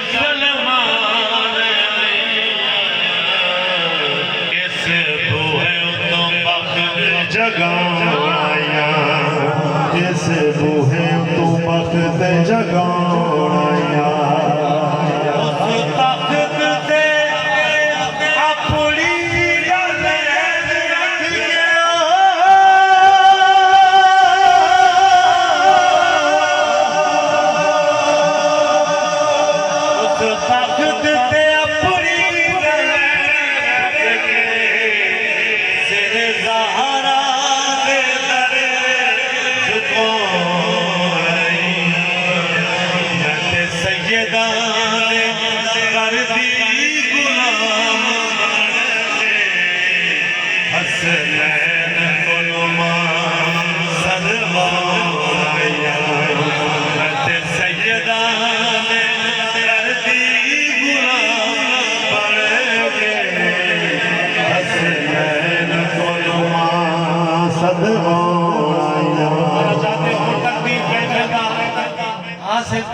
मुसलमान इस बूहे तो बख्त जगाया, इस बूहे तो बख्त जगाया।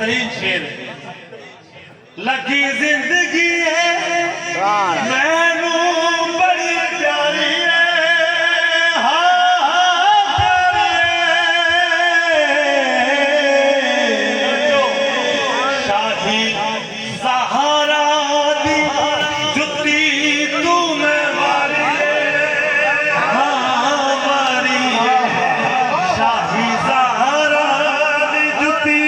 तरीन शेर लगी जिंदगी है मैनू बड़ी प्यारी है, शाही सहारा दी जुती तू मैं वाली मारी, शाही सहारा दी जुती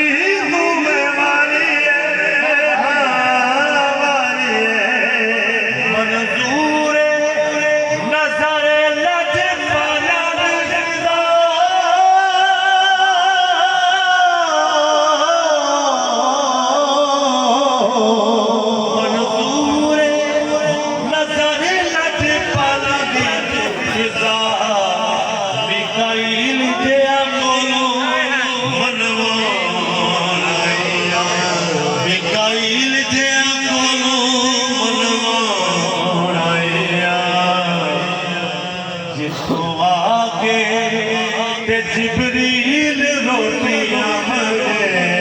जिब्रील रोटियां मंगे,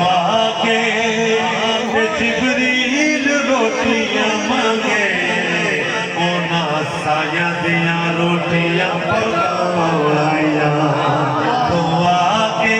आके जिब्रील रोटियां मंगे, ओना साया दियां रोटियां पकाया, तो आके